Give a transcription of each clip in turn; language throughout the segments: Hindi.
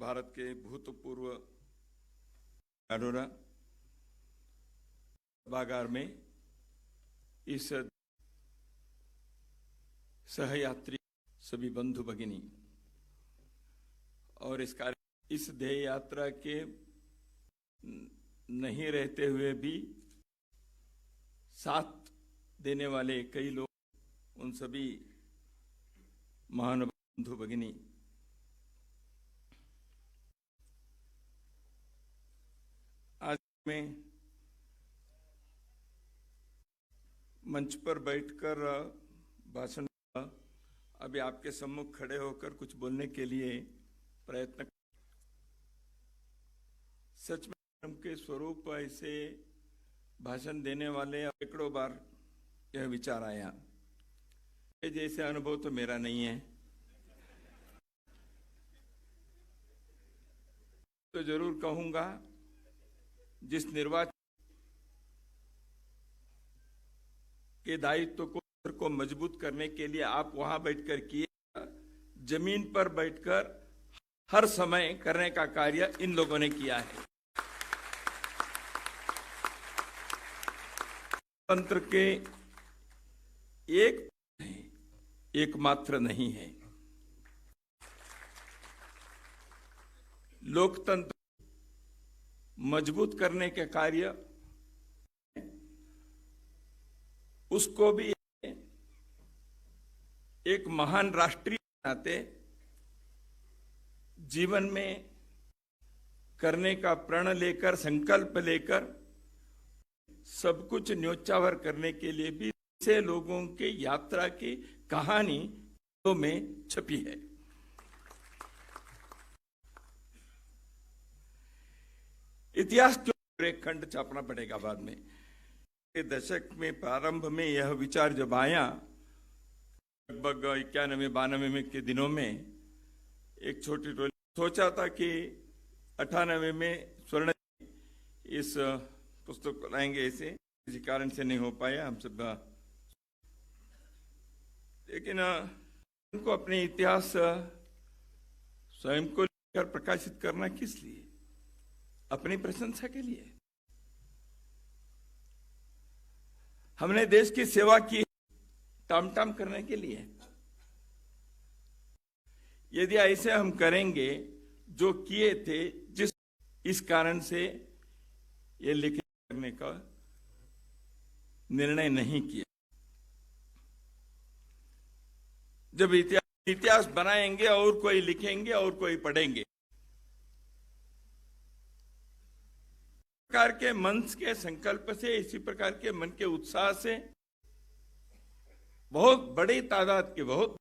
भारत के भूतपूर्व अरोरा सभागार में इस सहयात्री सभी बंधु भगिनी और इस ध्येय यात्रा के नहीं रहते हुए भी साथ देने वाले कई लोग, उन सभी महान बंधु भगिनी, आज मैं मंच पर बैठकर भाषण अभी आपके सम्मुख खड़े होकर कुछ बोलने के लिए प्रयत्न। सच में धर्म के स्वरूप ऐसे भाषण देने वाले सैकड़ों बार यह विचार आया, जैसे अनुभव तो मेरा नहीं है, तो जरूर कहूंगा जिस निर्वाचन के दायित्व को मजबूत करने के लिए आप वहां बैठकर किए, जमीन पर बैठकर हर समय करने का कार्य इन लोगों ने किया है। तंत्र के एकमात्र नहीं है। लोकतंत्र मजबूत करने के कार्य उसको भी एक महान राष्ट्रीय नाते जीवन में करने का प्रण लेकर, संकल्प लेकर सब कुछ न्योछावर करने के लिए भी ऐसे लोगों के यात्रा की कहानी में छपी है। इतिहास जो एक खंड छापना पड़ेगा बाद में। दशक में प्रारंभ में यह विचार जब आया, लगभग 91-92 में के दिनों में, एक छोटी टोली सोचा था कि 98 में स्वर्ण इस पुस्तक को लाएंगे, ऐसे किसी कारण से नहीं हो पाया हम सब, लेकिन उनको अपने इतिहास स्वयं को लेकर प्रकाशित करना किस लिए? अपनी प्रशंसा के लिए। हमने देश की सेवा की टाम करने के लिए। यदि ऐसे हम करेंगे जो किए थे, जिस इस कारण से ये लिखने का निर्णय नहीं किया। जब इतिहास बनाएंगे और कोई लिखेंगे और कोई पढ़ेंगे, प्रकार के मन के संकल्प से, इसी प्रकार के मन के उत्साह से बहुत बड़ी तादाद के, बहुत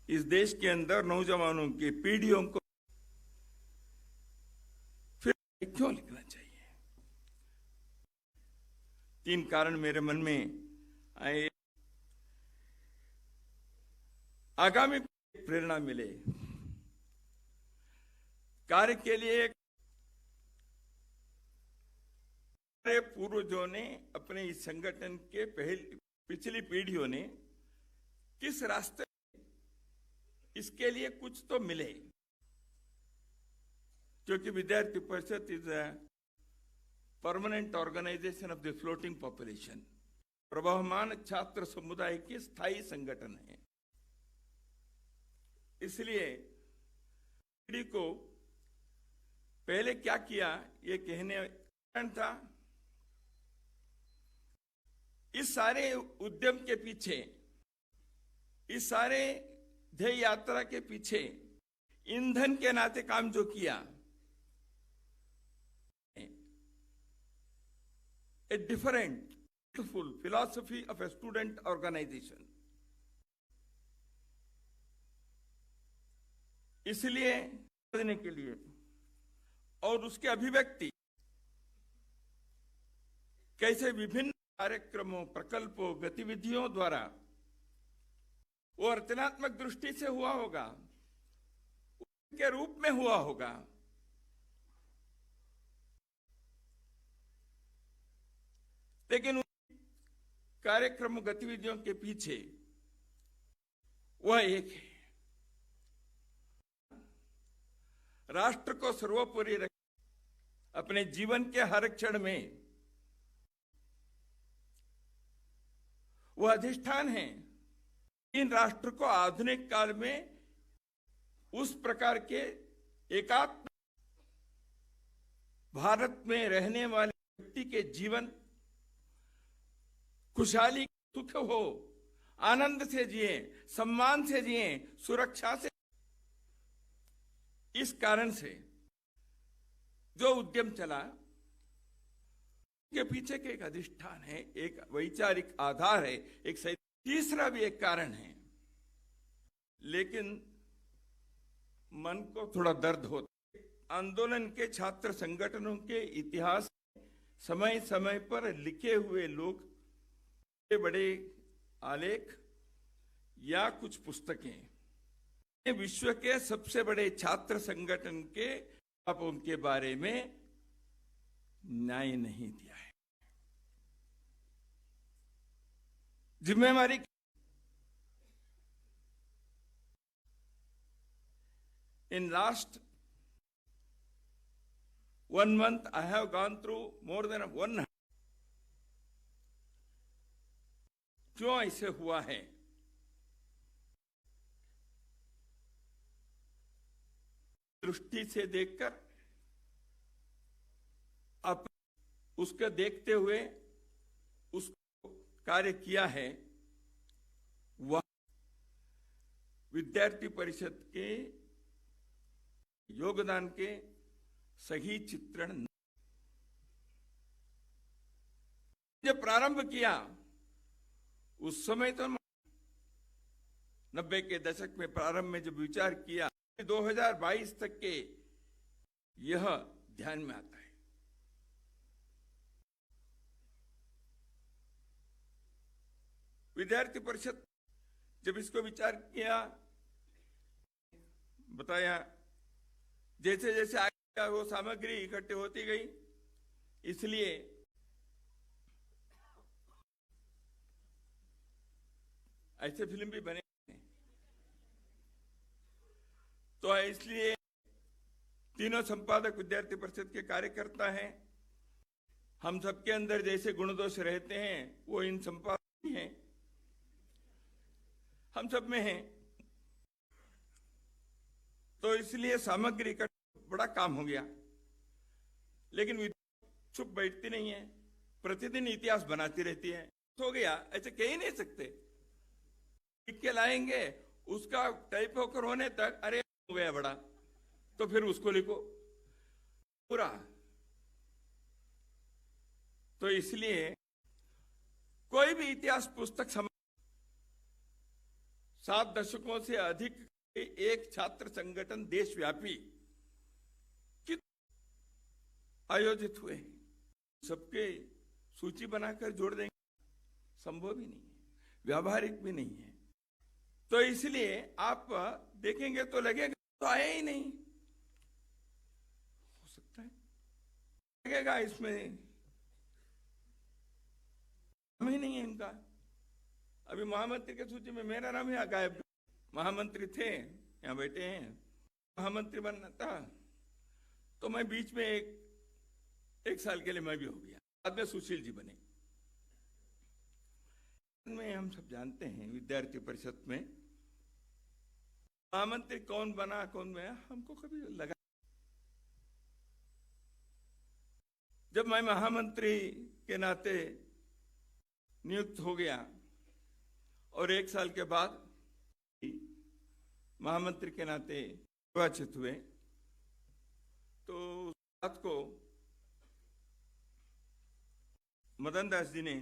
इस देश के अंदर नौजवानों की पीढ़ियों को फिर क्यों लिखना चाहिए? 3 कारण मेरे मन में आए। आगामी प्रेरणा मिले कार्य के लिए। पूर्वजों ने, अपने इस संगठन के पिछली पीढ़ियों ने किस रास्ते, इसके लिए कुछ तो मिले, क्योंकि Vidyarthi Parishad is a permanent organisation of the floating population, प्रवहमान छात्र समुदाय की स्थायी संगठन है। इसलिए पीढ़ी को पहले क्या किया, ये कहने था, इस सारे उद्यम के पीछे, इस सारे ध्येय यात्रा के पीछे ईंधन के नाते काम जो किया, a different beautiful philosophy of a student organization. इसलिए करने के लिए और उसके अभिव्यक्ति कैसे विभिन्न कार्यक्रमों, प्रकल्पों, गतिविधियों द्वारा वो रचनात्मक दृष्टि से हुआ होगा, के रूप में हुआ होगा, लेकिन उन कार्यक्रम गतिविधियों के पीछे वह एक है, राष्ट्र को सर्वोपरि रख अपने जीवन के हर क्षण में वह अधिष्ठान है। इन राष्ट्र को आधुनिक काल में उस प्रकार के एकात्म भारत में रहने वाले व्यक्ति के जीवन खुशहाली सुख हो, आनंद से जिए, सम्मान से जिए, सुरक्षा से। इस कारण से जो उद्यम चला के पीछे के एक अधिष्ठान है, एक वैचारिक आधार है, एक तीसरा भी एक कारण है। लेकिन मन को थोड़ा दर्द होता। आंदोलन के छात्र संगठनों के इतिहास समय समय पर लिखे हुए लोग बड़े आलेख या कुछ पुस्तकें विश्व के सबसे बड़े छात्र संगठन के अब उनके बारे में न्याय नहीं दिया है। जिम्मेवारी in last 1 month I have gone through more than 100। क्यों ऐसे हुआ है? दृष्टि से देखकर अब उसको देखते हुए उसको कार्य किया है। वह विद्यार्थी परिषद के योगदान के सही चित्रण। जब प्रारंभ किया उस समय तो 90 के दशक में प्रारंभ में जब विचार किया 2022 तक के यह ध्यान में आता है। विद्यार्थी परिषद जब इसको विचार किया, बताया, जैसे जैसे आगे वो सामग्री इकट्ठी होती गई, इसलिए ऐसे फिल्म भी बने। तो इसलिए तीनों संपादक विद्यार्थी परिषद के कार्यकर्ता हैं। हम सबके अंदर जैसे गुण दोष रहते हैं वो इन संपादक हैं, हम सब में हैं। तो इसलिए सामग्री का बड़ा काम हो गया। लेकिन चुप बैठती नहीं है, प्रतिदिन इतिहास बनाती रहती है। हो गया ऐसे कह ही नहीं सकते। लिख के लाएंगे, उसका टाइप होकर होने तक अरे हो गया बड़ा, तो फिर उसको लिखो पूरा। तो इसलिए कोई भी इतिहास पुस्तक 7 दशकों से अधिक एक छात्र संगठन देशव्यापी आयोजित हुए, सबके सूची बनाकर जोड़ देंगे, संभव ही नहीं है, व्यावहारिक भी नहीं है। तो इसलिए आप देखेंगे तो लगेगा तो आया ही नहीं, हो सकता है लगेगा इसमें नाम ही नहीं है इनका। अभी महामंत्री के सूची में मेरा नाम ही गायब। महामंत्री थे, यहाँ बैठे हैं, महामंत्री बनना था तो मैं बीच में एक साल के लिए मैं भी हो गया। बाद में सुशील जी बने। में हम सब जानते हैं विद्यार्थी परिषद में महामंत्री कौन बना कौन बना, हमको कभी लगा। जब मैं महामंत्री के नाते नियुक्त हो गया और 1 साल के बाद महामंत्री के नाते निर्वाचित हुए, तो उस बात को मदन दास जी ने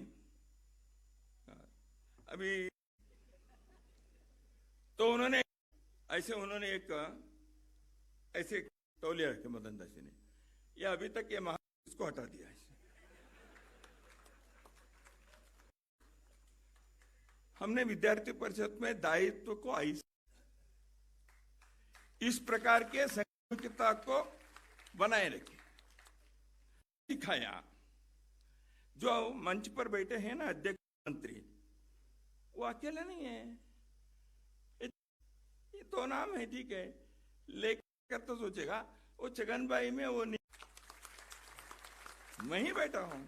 अभी तो उन्होंने एक ऐसे तौलिया रखे मदन दास जी ने, यह अभी तक ये इसको हटा दिया है। हमने विद्यार्थी परिषद में दायित्व को इस प्रकार के संघिकता को बनाए रखे, सिखाया। जो मंच पर बैठे हैं ना अध्यक्ष मंत्री, वो अकेले नहीं है, ये तो नाम है, ठीक है, लेकिन कार्यकर्ता सोचेगा वो छगन भाई में वो नहीं, मैं ही बैठा हूं।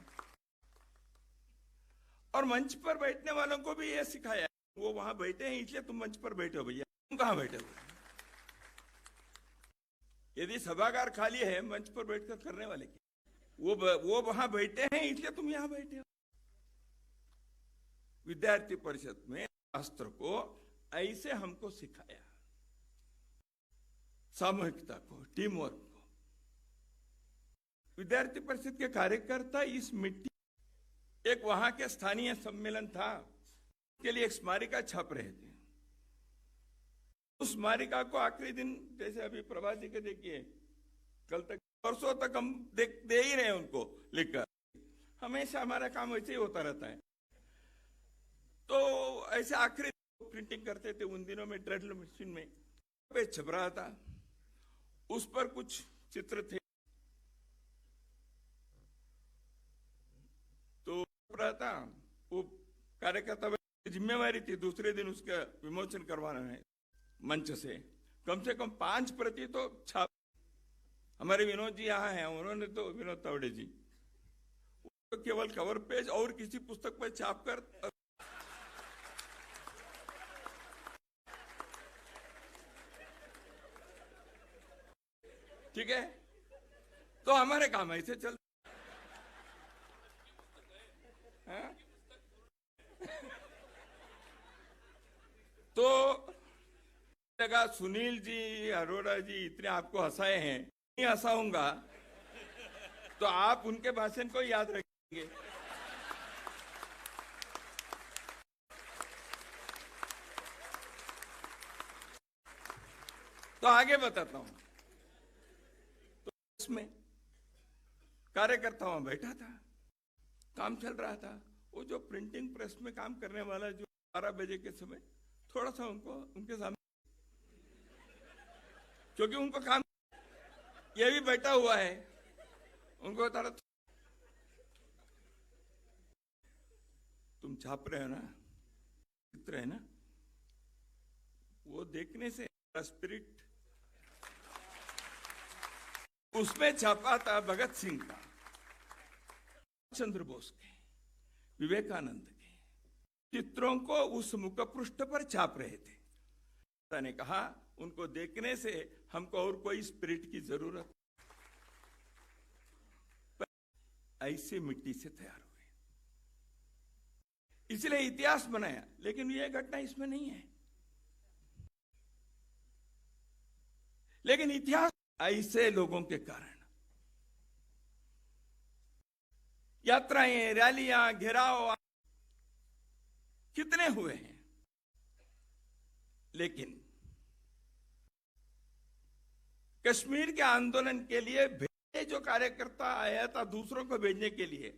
और मंच पर बैठने वालों को भी ये सिखाया, वो वहां बैठे हैं इसलिए तुम मंच पर बैठे हो, भैया तुम कहां बैठे हो? यदि सभागार खाली है मंच पर बैठकर करने वाले की, वो वहां बैठे हैं इसलिए तुम यहां बैठे हो। विद्यार्थी परिषद में शास्त्र को ऐसे हमको सिखाया, सामूहिकता को, टीम वर्क को। विद्यार्थी परिषद के कार्यकर्ता इस मिट्टी, एक वहां के स्थानीय सम्मेलन था के लिए एक स्मारिका छाप रहे थे। उस स्मारिका को आखिरी दिन, जैसे अभी प्रभात जी के देखिए, कल तक परसों तक हम दे ही रहे उनको लिखकर, हमेशा हमारा काम वैसे ही होता रहता है। तो ऐसे आखिरी प्रिंटिंग करते थे उन दिनों में, ड्रेडल मशीन में पे छप रहा था, उस पर कुछ चित्र थे, तो रहा था वो कार्यकर्ता की जिम्मेवारी थी दूसरे दिन उसका विमोचन करवाना है मंच से कम 5 प्रति तो छाप। हमारे विनोद जी यहाँ हैं, उन्होंने तो, विनोद तावड़े जी, तो केवल कवर पेज और किसी पुस्तक पर छाप कर, ठीक है, तो हमारे काम ऐसे चलते हैं। तो लगा सुनील जी, अरोड़ा जी इतने आपको हंसाए हैं, नहीं हंसाऊंगा तो आप उनके भाषण को याद रखेंगे। तो आगे बताता हूं। तो इसमें कार्यकर्ता वहां बैठा था, काम चल रहा था। वो जो प्रिंटिंग प्रेस में काम करने वाला, जो 12 बजे के समय थोड़ा सा उनको उनके सामने, क्योंकि उनको काम, ये भी बैठा हुआ है, उनको बता रहा तुम छाप रहे हो ना, चित्र है ना, वो देखने से स्पिरिट उसमें छापा था भगत सिंह का, चंद्र बोस के, विवेकानंद के चित्रों को उस मुखपृष्ठ पर छाप रहे थे। ने कहा उनको देखने से हमको और कोई स्पिरिट की जरूरत, ऐसे मिट्टी से तैयार हुए, इसलिए इतिहास बनाया। लेकिन यह घटना इसमें नहीं है, लेकिन इतिहास ऐसे लोगों के कारण, यात्राएं, रैलियां, घेराव कितने हुए हैं, लेकिन कश्मीर के आंदोलन के लिए भेजे जो कार्यकर्ता आया था दूसरों को भेजने के लिए,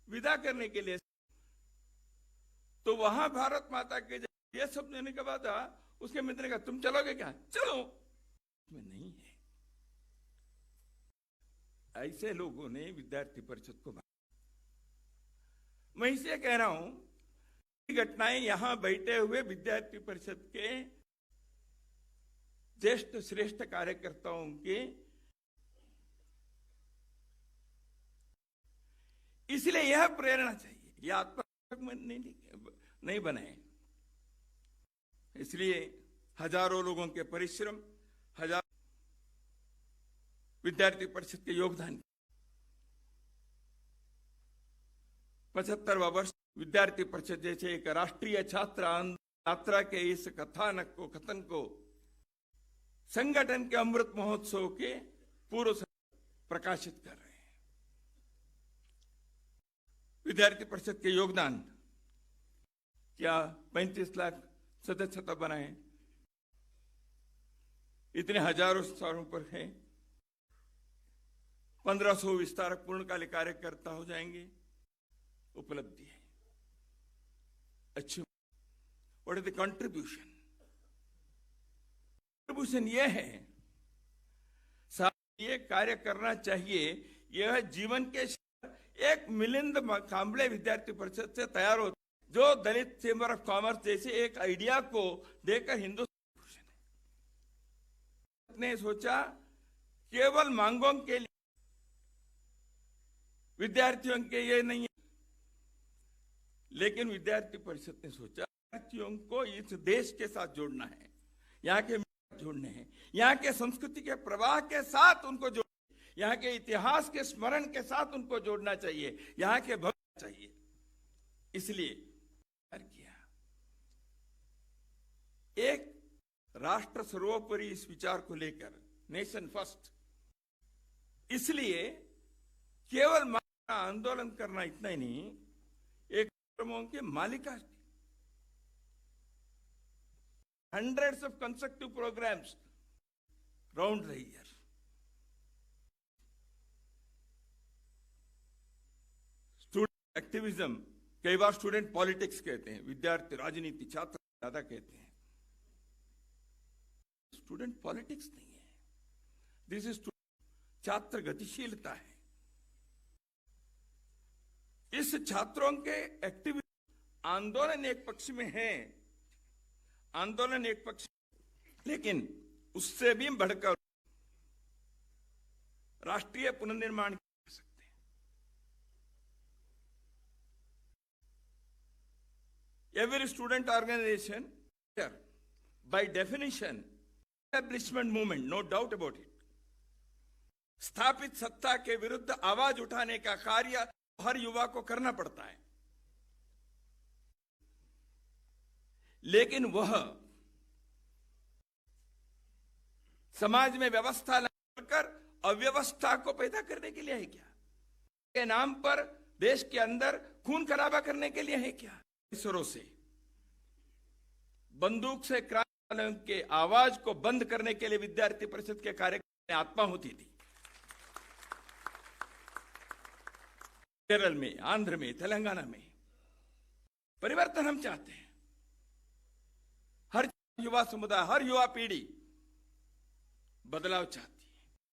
विदा करने के लिए, तो वहां भारत माता के ये सब देने के बाद उसके मित्र ने कहा तुम चलोगे क्या? चलो, में नहीं है। ऐसे लोगों ने विद्यार्थी परिषद को, मैं इसे कह रहा हूं, घटनाएं यहां बैठे हुए विद्यार्थी परिषद के ज्येष्ठ श्रेष्ठ कार्यकर्ताओं के, इसलिए यह प्रेरणा चाहिए, यह आत्मक नहीं बने। इसलिए हजारों लोगों के परिश्रम, हजार विद्यार्थी परिषद के योगदान, 75वां वर्ष विद्यार्थी परिषद जैसे एक राष्ट्रीय छात्र यात्रा के इस कथानक को, कथन को संगठन के अमृत महोत्सव के पूर्व प्रकाशित कर रहे हैं। विद्यार्थी परिषद के योगदान क्या 35 लाख सदस्यता बनाए, इतने हजारों स्थानों पर है, 1500 विस्तारक पूर्णकालिक कार्यकर्ता हो जाएंगे, उपलब्धि है अच्छी। What is the contribution? Contribution यह है, ये कार्य करना चाहिए, यह जीवन के एक मिलिंद कांबळे विद्यार्थी परिषद से तैयार होता, जो दलित चेंबर ऑफ कॉमर्स जैसे एक आइडिया को देकर हिंदुस्तान ने सोचा केवल मांगों के लिए, विद्यार्थियों के ये नहीं है, लेकिन विद्यार्थी परिषद ने सोचा विद्यार्थियों को इस देश के साथ जोड़ना है, यहाँ के जोड़ने हैं, यहाँ के संस्कृति के प्रवाह के साथ उनको जोड़ना, यहाँ के इतिहास के स्मरण के साथ उनको जोड़ना चाहिए, यहाँ के भविष्य चाहिए। इसलिए किया एक राष्ट्र सर्वोपरि इस विचार को लेकर, नेशन फर्स्ट। इसलिए केवल आंदोलन करना इतना ही नहीं, एक कार्यक्रमों के मालिका, hundreds of consecutive programs round the year. Student activism, कई बार स्टूडेंट पॉलिटिक्स कहते हैं, विद्यार्थी राजनीति, छात्र ज्यादा कहते हैं। स्टूडेंट पॉलिटिक्स नहीं है, दिस इज छात्र गतिशीलता है। इस छात्रों के एक्टिविटी, आंदोलन एक पक्ष में है, आंदोलन एक पक्ष, लेकिन उससे भी बढ़कर राष्ट्रीय पुनर्निर्माण कर सकते हैं। Every student organization by definition establishment movement, no doubt about it. स्थापित सत्ता के विरुद्ध आवाज उठाने का कार्य हर युवा को करना पड़ता है, लेकिन वह समाज में व्यवस्था लाकर अव्यवस्था को पैदा करने के लिए है क्या? के नाम पर देश के अंदर खून खराबा करने के लिए है क्या? ईश्वरों से बंदूक से क्रांति वालों के आवाज को बंद करने के लिए विद्यार्थी परिषद के कार्यक्रम में आत्मा होती थी। केरल में, आंध्र में, तेलंगाना में परिवर्तन हम चाहते हैं। हर युवा समुदाय, हर युवा पीढ़ी बदलाव चाहती है।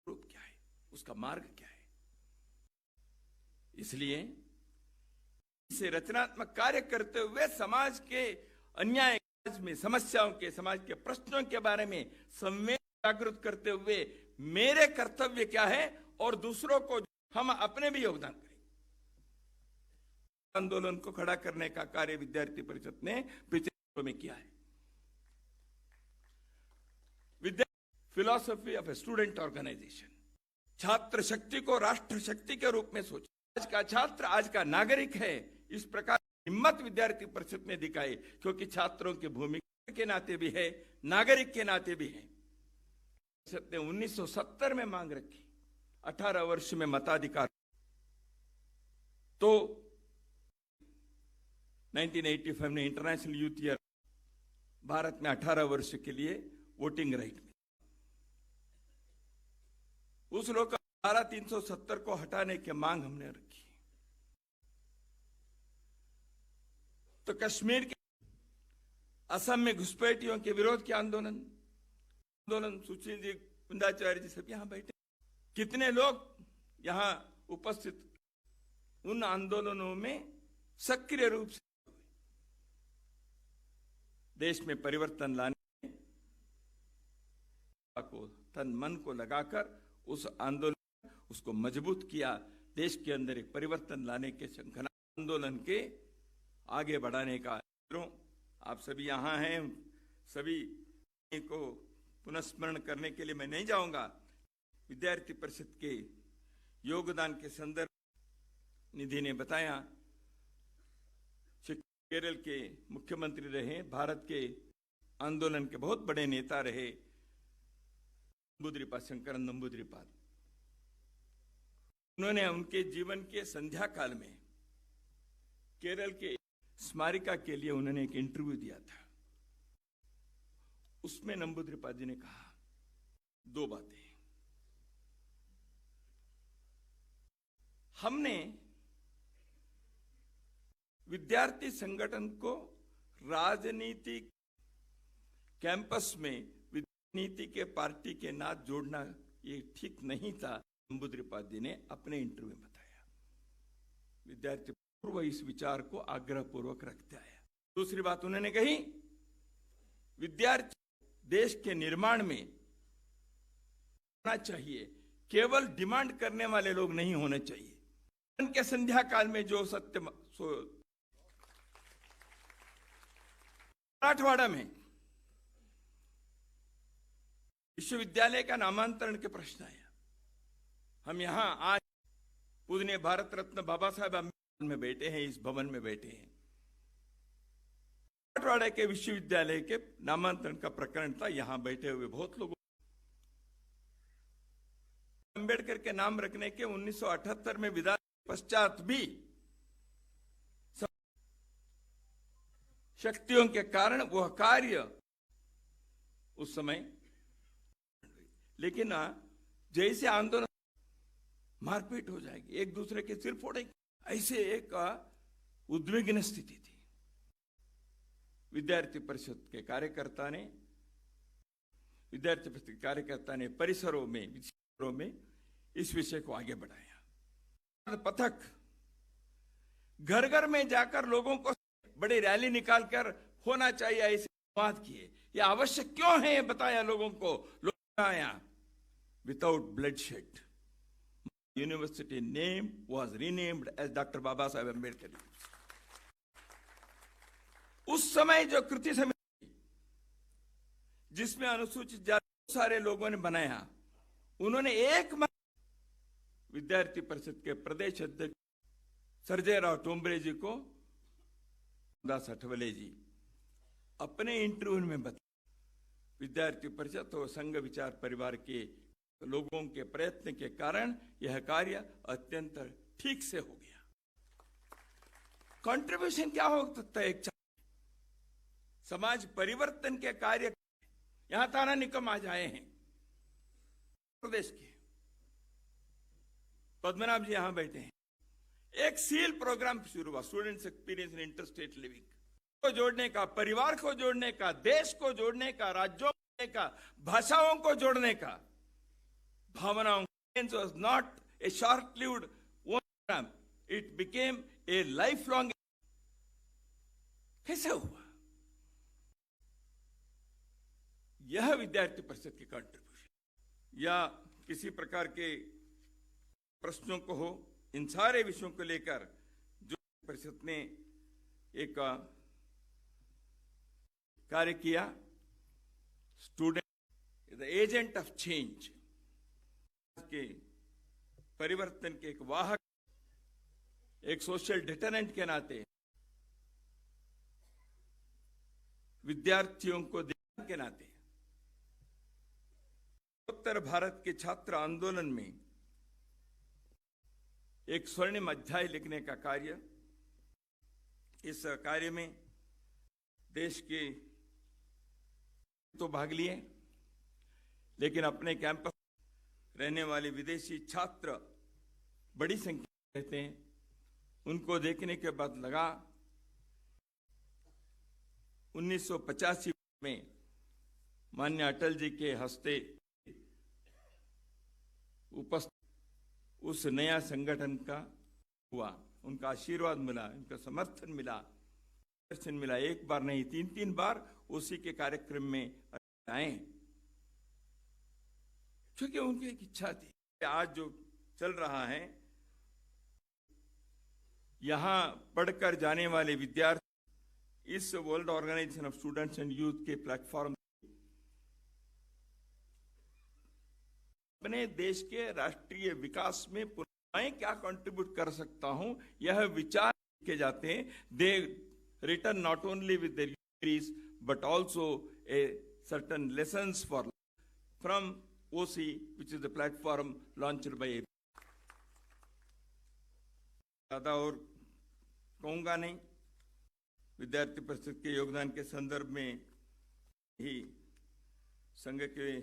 रूप क्या है, उसका मार्ग क्या है? इसलिए इसे रचनात्मक कार्य करते हुए समाज के अन्याय में, समस्याओं के, समाज के प्रश्नों के बारे में संवेद जागृत करते हुए मेरे कर्तव्य क्या है और दूसरों को हम अपने भी योगदान करें। आंदोलन को खड़ा करने का कार्य विद्यार्थी परिषद ने पिछले में किया है। Philosophy of a student organization, छात्र शक्ति को राष्ट्र शक्ति के रूप में सोचा। आज का छात्र आज का नागरिक है, इस प्रकार हिम्मत विद्यार्थी परिषद ने दिखाई, क्योंकि छात्रों की भूमिका के नाते भी है, नागरिक के नाते भी है। परिषद ने 1970 में मांग रखी 18 वर्ष में मताधिकार, तो 1985 में इंटरनेशनल यूथ ईयर, भारत में 18 वर्ष के लिए वोटिंग राइट में उस लोग का धारा 370 को हटाने की मांग हमने रखी। तो कश्मीर के, असम में घुसपैठियों के विरोध के आंदोलन, सुशील जी, कुंदाचार्य जी सब यहां बैठे, कितने लोग यहां उपस्थित उन आंदोलनों में सक्रिय रूप से देश में परिवर्तन लाने को तन मन को लगाकर उस आंदोलन, उसको मजबूत किया। देश के अंदर एक परिवर्तन लाने के आंदोलन के आगे बढ़ाने का। आप सभी यहां हैं, सभी को पुनस्मरण करने के लिए मैं नहीं जाऊंगा। विद्यार्थी परिषद के योगदान के संदर्भ निधि ने बताया, केरल के मुख्यमंत्री रहे, भारत के आंदोलन के बहुत बड़े नेता रहे, नंबूद्रिपाद, शंकरन नंबूद्रिपाद। उन्होंने उनके जीवन के संध्या काल में केरल के स्मारिका के लिए उन्होंने एक इंटरव्यू दिया था। उसमें नंबूद्रिपाद जी ने कहा 2 बातें। हमने विद्यार्थी संगठन को राजनीति कैंपस में नीति के पार्टी के नाथ जोड़ना ये ठीक नहीं था, नंबूद्रिपाद जी ने अपने इंटरव्यू में बताया। विद्यार्थी पूर्व इस विचार को आग्रह पूर्वक रखते आया। दूसरी बात उन्होंने कही, विद्यार्थी देश के निर्माण में होना चाहिए, केवल डिमांड करने वाले लोग नहीं होने चाहिए। के संध्या काल में जो सत्य मराठवाड़ा में विश्वविद्यालय का नामांतरण के प्रश्न आया। हम यहां आज पूजनीय भारत रत्न बाबा साहेब अम्बेडकर में बैठे हैं, इस भवन में बैठे हैं। मराठवाड़ा के विश्वविद्यालय के नामांतरण का प्रकरण था, यहां बैठे हुए बहुत लोगों अम्बेडकर के नाम रखने के 1978 में विधान पश्चात भी शक्तियों के कारण वह कार्य उस समय, लेकिन जैसे आंदोलन मारपीट हो जाएगी, एक दूसरे के सिर फोड़ेंगे, ऐसे एक उद्विग्न स्थिति थी। विद्यार्थी परिषद के कार्यकर्ता ने परिसरों में इस विषय को आगे बढ़ाया। पथक घर घर में जाकर लोगों को बड़ी रैली निकालकर होना चाहिए ऐसे बात किए। यह आवश्यक क्यों है, बताया लोगों को। लोग आया without bloodshed. University name was renamed as doctor Baba Saheb Ambedkar. उस समय जो कृति समिति जिसमें अनुसूचित जाति सारे लोगों ने बनाया, उन्होंने एक विद्यार्थी परिषद के प्रदेश अध्यक्ष सर्जय राव टोम्बरे जी को, दास अठवले जी अपने इंटरव्यू में बताया, विद्यार्थी परिषद और संघ विचार परिवार के लोगों के प्रयत्न के कारण यह कार्य अत्यंत ठीक से हो गया। कंट्रीब्यूशन क्या हो सकता है? एक समाज परिवर्तन के कार्य। यहां ताना निकम आज आए हैं प्रदेश के, पद्मनाभ जी यहां बैठे हैं। एक सील प्रोग्राम शुरू हुआ, students experience in interstate living को जोड़ने का, परिवार को जोड़ने का, देश को जोड़ने का, राज्यों को जोड़ने का, भाषाओं को जोड़ने का, भावनाओं। was not a short-lived program, it became a lifelong। कैसे हुआ? यह विद्यार्थी परिषद की कंट्रीब्यूशन या किसी प्रकार के प्रश्नों को हो, इन सारे विषयों को लेकर जो परिषद ने एक कार्य किया, student the agent of change, के परिवर्तन के एक वाहक, एक सोशल डिटरेंट के नाते विद्यार्थियों को देने के नाते उत्तर भारत के छात्र आंदोलन में एक स्वर्णिम अध्याय लिखने का कार्य, इस कार्य में देश के तो भाग लिए, लेकिन अपने कैंपस रहने वाले विदेशी छात्र बड़ी संख्या में रहते हैं। उनको देखने के बाद लगा 1985 में माननीय अटल जी के हस्ते उपस्थित उस नया संगठन का हुआ, उनका आशीर्वाद मिला, उनका समर्थन मिला, दर्शन मिला। एक बार नहीं, 3-3 बार उसी के कार्यक्रम में आए, क्योंकि उनकी एक इच्छा थी। आज जो चल रहा है, यहां पढ़कर जाने वाले विद्यार्थी इस world organization of students and youth के प्लेटफॉर्म अपने देश के राष्ट्रीय विकास में मैं क्या कंट्रीब्यूट कर सकता हूं, यह विचार किए जाते हैं। They return not only with their degrees but also a certain lessons for from OC, which is the platform launched by AP। ज्यादा और कहूंगा नहीं, विद्यार्थी परिषद के योगदान के संदर्भ में ही संघ के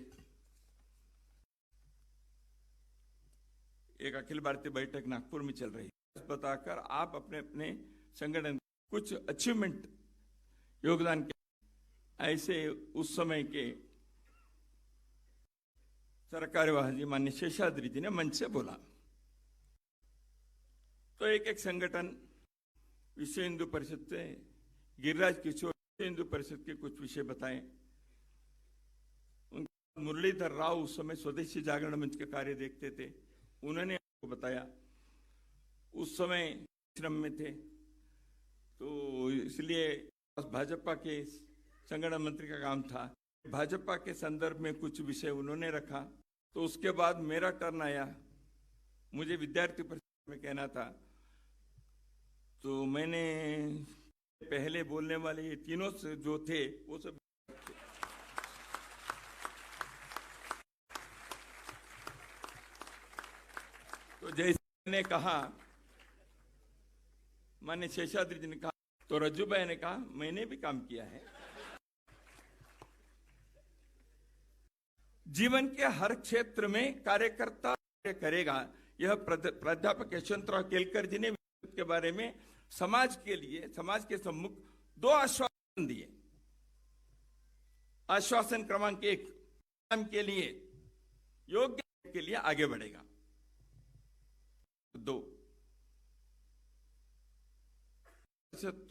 एक अखिल भारतीय बैठक नागपुर में चल रही है। बताकर आप अपने अपने संगठन कुछ अचीवमेंट योगदान के, ऐसे उस समय के सरकार्यवाह मान्य शेषाद्री जी ने मंच से बोला। तो एक एक संगठन, विश्व हिंदू परिषद से गिरिराज किशोर विश्व हिंदू परिषद के कुछ विषय बताएं। मुरलीधर राव उस समय स्वदेशी जागरण मंच के कार्य देखते थे, उन्होंने आपको बताया, उस समय श्रम में थे, तो इसलिए भाजपा के संगठन मंत्री का काम था। भाजपा के संदर्भ में कुछ विषय उन्होंने रखा, तो उसके बाद मेरा टर्न आया, मुझे विद्यार्थी परिषद में कहना था, तो मैंने पहले बोलने वाले ये तीनों जो थे वो सब तो जैसे मैंने कहा, माने शेषाद्री जी ने कहा, तो रज्जू भाई ने कहा मैंने भी काम किया है। जीवन के हर क्षेत्र में कार्यकर्ता करेगा, यह प्राध्यापक यशवंतराव केलकर जी ने के बारे में समाज के लिए, समाज के सम्मुख 2 आश्वासन दिए। आश्वासन क्रमांक 1, काम के लिए, योग्य के लिए आगे बढ़ेगा। 2,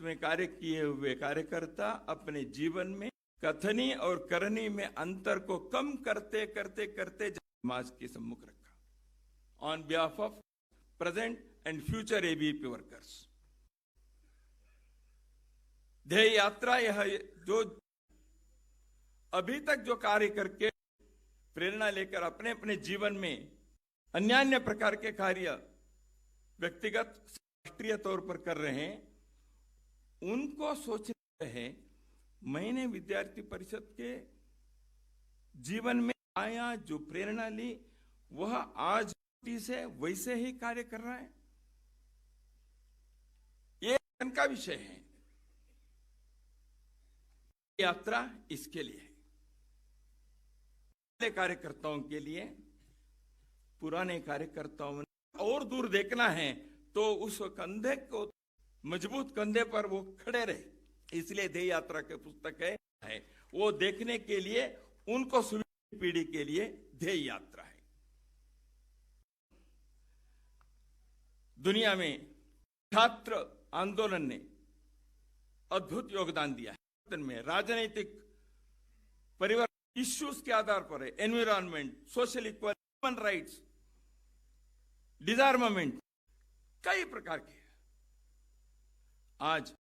में कार्य किए हुए कार्यकर्ता अपने जीवन में कथनी और करनी में अंतर को कम करते करते करते समाज के सम्मुख रखा। On behalf of present and future ABVP workers, ध्येय यात्रा यह जो अभी तक जो कार्य करके प्रेरणा लेकर अपने अपने जीवन में अन्य अन्य प्रकार के कार्य व्यक्तिगत राष्ट्रीय तौर पर कर रहे हैं, उनको सोच रहे हैं मैंने विद्यार्थी परिषद के जीवन में आया, जो प्रेरणा ली वह आज से वैसे ही कार्य कर रहा है। ये का विषय है, यात्रा इसके लिए है। कार्यकर्ताओं के लिए, पुराने कार्यकर्ताओं ने और दूर देखना है तो उस कंधे को, मजबूत कंधे पर वो खड़े रहे, इसलिए ध्येय यात्रा के पुस्तक है वो देखने के लिए, उनको सुविधा पीढ़ी के लिए ध्येय यात्रा है। दुनिया में छात्र आंदोलन ने अद्भुत योगदान दिया है, में राजनीतिक परिवर्तन इश्यूज के आधार पर है, environment, social equality, human rights, डिसआर्मामेंट, कई प्रकार के। आज